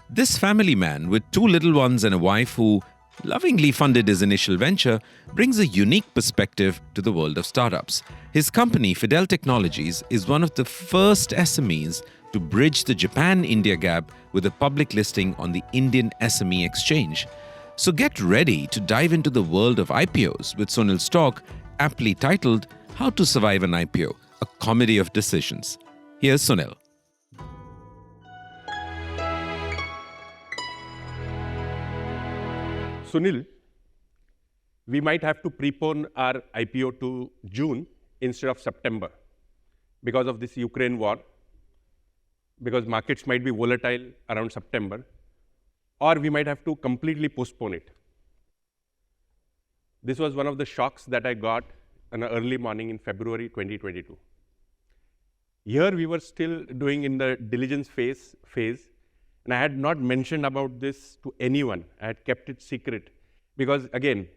This family man, with two little ones and a wife who lovingly funded his initial venture, brings a unique perspective to the world of startups. His company, Fidel Technologies, is one of the first SMEs to bridge the Japan-India gap with a public listing on the Indian SME Exchange. So get ready to dive into the world of IPOs with Sunil's talk, aptly titled How to Survive an IPO, a Comedy of Decisions. Here's Sunil. Sunil, we might have to prepone our IPO to June instead of September because of this Ukraine war, because markets might be volatile around September, or we might have to completely postpone it. This was one of the shocks that I got in an early morning in February 2022. Here we were still doing in the diligence phase, and I had not mentioned about this to anyone. I had kept it secret because, again,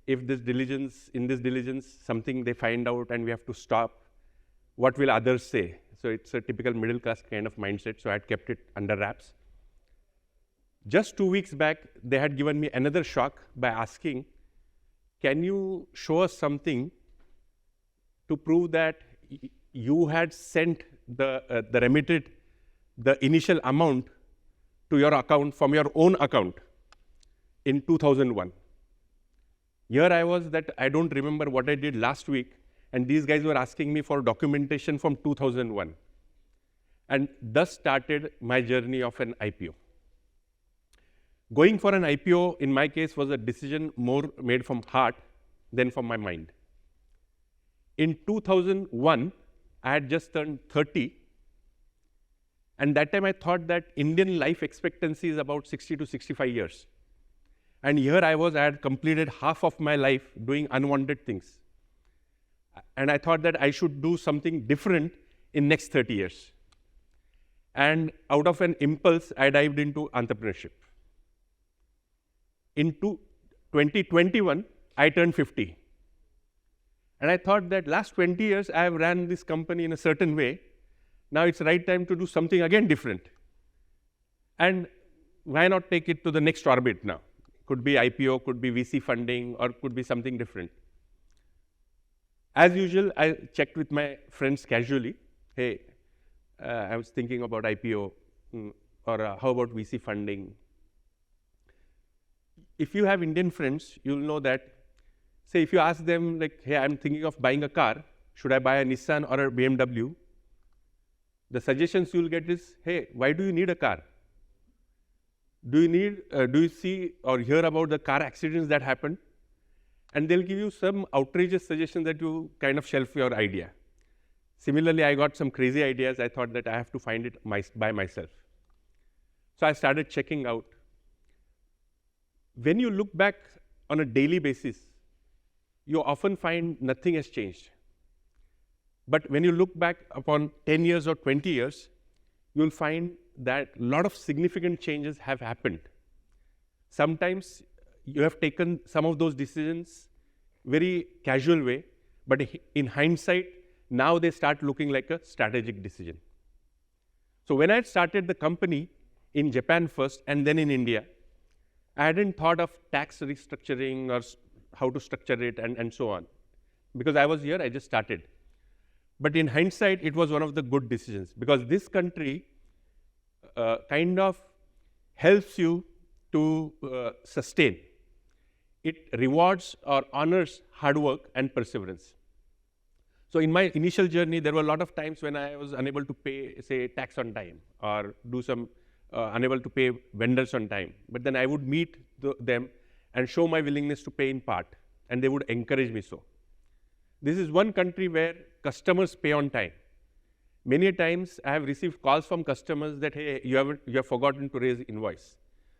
if in this diligence, something they find out and we have to stop, what will others say? So it's a typical middle class kind of mindset, so I had kept it under wraps. Just 2 weeks back, they had given me another shock by asking, can you show us something to prove that you had sent remitted the initial amount to your account from your own account in 2001. Here I was that I don't remember what I did last week, and these guys were asking me for documentation from 2001. And thus started my journey of an IPO. Going for an IPO, in my case, was a decision more made from heart than from my mind. In 2001, I had just turned 30. And that time I thought that Indian life expectancy is about 60 to 65 years. And here I had completed half of my life doing unwanted things. And I thought that I should do something different in next 30 years. And out of an impulse, I dived into entrepreneurship. In 2021, I turned 50. And I thought that last 20 years, I have ran this company in a certain way. Now it's the right time to do something again different. And why not take it to the next orbit now? Could be IPO, could be VC funding, or could be something different. As usual, I checked with my friends casually. Hey, I was thinking about IPO, or how about VC funding? If you have Indian friends, you'll know that, say if you ask them like, hey, I'm thinking of buying a car, should I buy a Nissan or a BMW? The suggestions you'll get is, hey, why do you need a car? Do you see or hear about the car accidents that happen? And they'll give you some outrageous suggestions that you kind of shelf your idea. Similarly, I got some crazy ideas. I thought that I have to find it by myself. So I started checking out. When you look back on a daily basis, you often find nothing has changed. But when you look back upon 10 years or 20 years, you'll find that a lot of significant changes have happened. Sometimes you have taken some of those decisions very casual way, but in hindsight, now they start looking like a strategic decision. So when I started the company in Japan first and then in India, I hadn't thought of tax restructuring or how to structure it and so on. Because I was here, I just started. But in hindsight, it was one of the good decisions because this country kind of helps you to sustain. It rewards or honors hard work and perseverance. So in my initial journey, there were a lot of times when I was unable to pay, say, tax on time or do some unable to pay vendors on time. But then I would meet them and show my willingness to pay in part, and they would encourage me so. This is one country where customers pay on time. Many times I have received calls from customers that, hey, you have forgotten to raise invoice.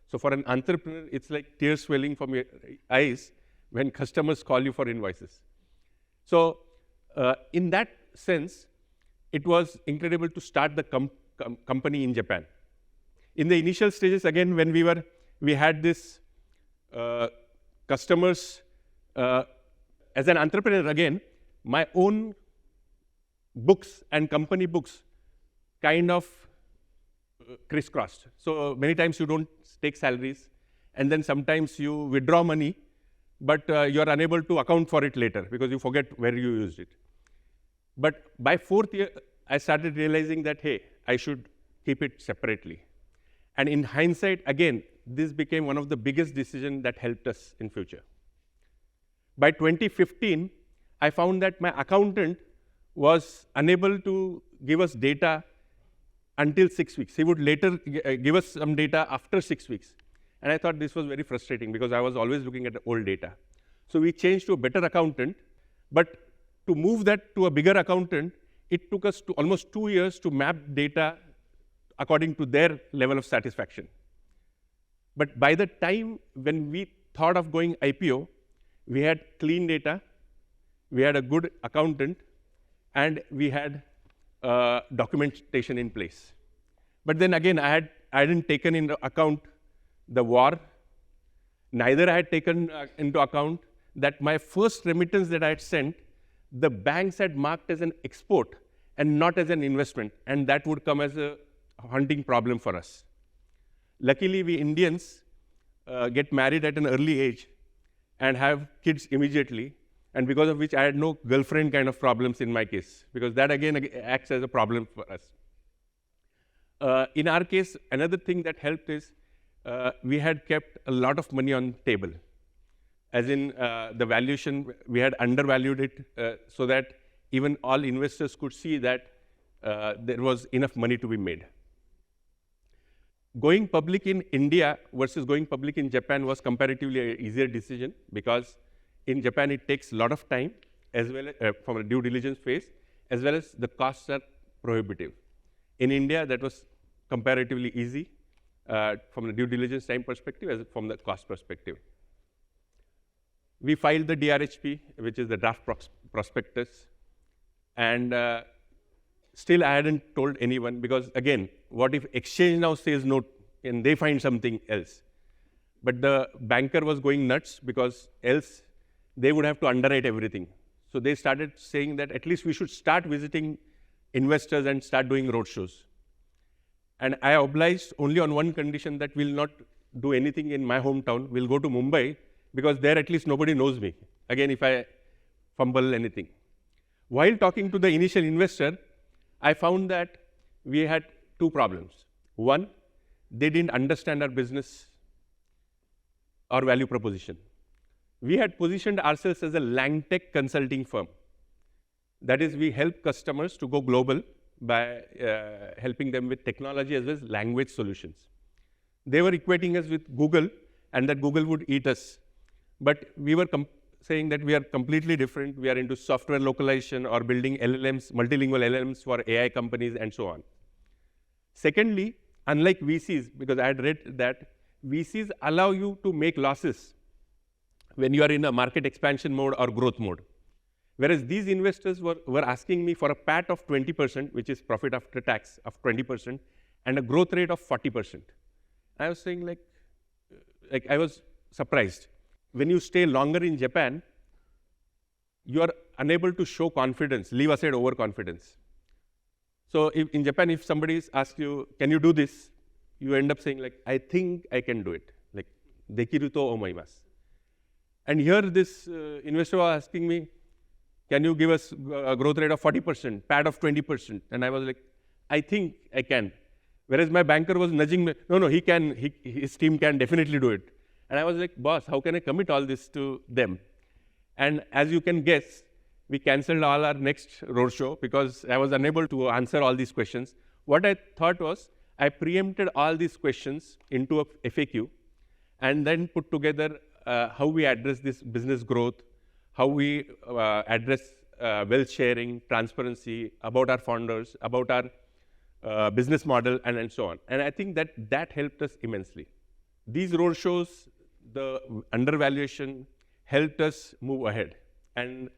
So for an entrepreneur, it's like tears swelling from your eyes when customers call you for invoices. So in that sense, it was incredible to start the company in Japan. In the initial stages, again, when we had this customers, as an entrepreneur, again, my own books and company books kind of crisscrossed. So many times you don't take salaries, and then sometimes you withdraw money, but you're unable to account for it later because you forget where you used it. But by 4th year, I started realizing that, hey, I should keep it separately. And in hindsight, again, this became one of the biggest decisions that helped us in future. By 2015, I found that my accountant was unable to give us data until 6 weeks. He would later give us some data after 6 weeks. And I thought this was very frustrating because I was always looking at the old data. So we changed to a better accountant, but to move that to a bigger accountant, it took us to almost 2 years to map data according to their level of satisfaction. But by the time when we thought of going IPO, we had clean data, we had a good accountant, and we had documentation in place. But then again, I hadn't taken into account the war. Neither I had taken into account that my first remittance that I had sent, the banks had marked as an export and not as an investment, and that would come as a haunting problem for us. Luckily, we Indians get married at an early age and have kids immediately, and because of which I had no girlfriend kind of problems in my case, because that again acts as a problem for us. In our case, another thing that helped is we had kept a lot of money on the table. As in the valuation, we had undervalued it so that even all investors could see that there was enough money to be made. Going public in India versus going public in Japan was comparatively an easier decision because in Japan it takes a lot of time as well as from a due diligence phase, as well as the costs are prohibitive. In India, that was comparatively easy from the due diligence time perspective as from the cost perspective. We filed the DRHP, which is the draft prospectus, and still I hadn't told anyone because again, what if exchange now says no and they find something else? But the banker was going nuts because else they would have to underwrite everything. So they started saying that at least we should start visiting investors and start doing roadshows. And I obliged only on one condition, that we'll not do anything in my hometown. We'll go to Mumbai because there at least nobody knows me. Again, if I fumble anything. While talking to the initial investor, I found that we had two problems. One, they didn't understand our business or value proposition. We had positioned ourselves as a Langtech consulting firm. That is, we help customers to go global by helping them with technology as well as language solutions. They were equating us with Google and that Google would eat us. But we were saying that we are completely different. We are into software localization or building LLMs, multilingual LLMs for AI companies and so on. Secondly, unlike VCs, because I had read that VCs allow you to make losses when you are in a market expansion mode or growth mode. Whereas these investors were asking me for a PAT of 20%, which is profit after tax of 20%, and a growth rate of 40%. I was saying like I was surprised. When you stay longer in Japan, you are unable to show confidence, leave aside overconfidence. So in Japan, if somebody asks you, can you do this? You end up saying like, I think I can do it. Like, dekiru to omaimasu. And here this investor was asking me, can you give us a growth rate of 40%, PAT of 20%? And I was like, I think I can. Whereas my banker was nudging me, no, he can, his team can definitely do it. And I was like, boss, how can I commit all this to them? And as you can guess, we canceled all our next roadshow because I was unable to answer all these questions. What I thought was, I preempted all these questions into a FAQ and then put together how we address this business growth, how we address wealth sharing, transparency, about our founders, about our business model, and so on. And I think that helped us immensely. These roadshows, the undervaluation, helped us move ahead. And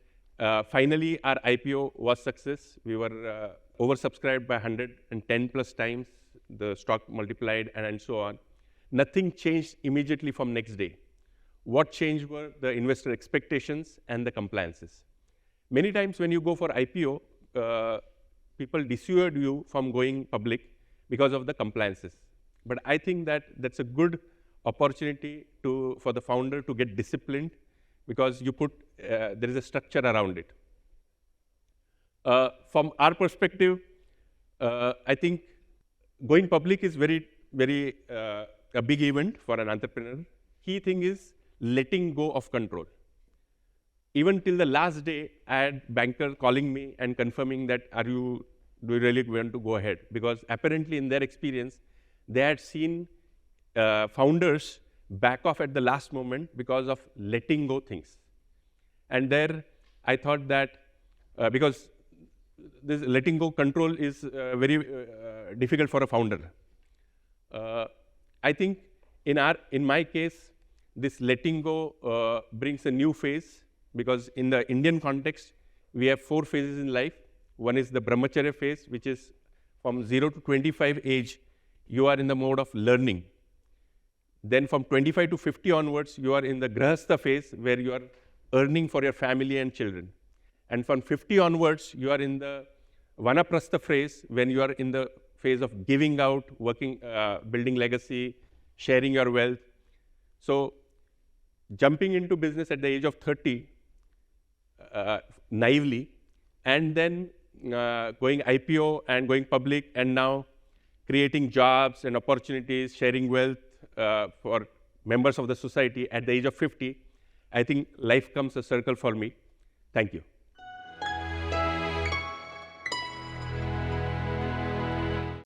finally, our IPO was success. We were oversubscribed by 110 plus times. The stock multiplied and so on. Nothing changed immediately from next day. What changed were the investor expectations and the compliances. Many times when you go for IPO, people dissuade you from going public because of the compliances. But I think that that's a good opportunity for the founder to get disciplined, because there is a structure around it. From our perspective, I think going public is very a big event for an entrepreneur. Key thing is letting go of control. Even till the last day, I had banker calling me and confirming that, do you really want to go ahead? Because apparently in their experience, they had seen founders back off at the last moment because of letting go things. And there, I thought that because this letting go control is very difficult for a founder. I think in my case, this letting go brings a new phase, because in the Indian context, we have 4 phases in life. One is the brahmacharya phase, which is from 0 to 25 age, you are in the mode of learning. Then from 25 to 50 onwards, you are in the grahastha phase, where you are earning for your family and children. And from 50 onwards, you are in the vanaprastha phase, when you are in the phase of giving out, working, building legacy, sharing your wealth. So jumping into business at the age of 30, naively, and then going IPO and going public, and now creating jobs and opportunities, sharing wealth for members of the society at the age of 50, I think life comes a circle for me. Thank you.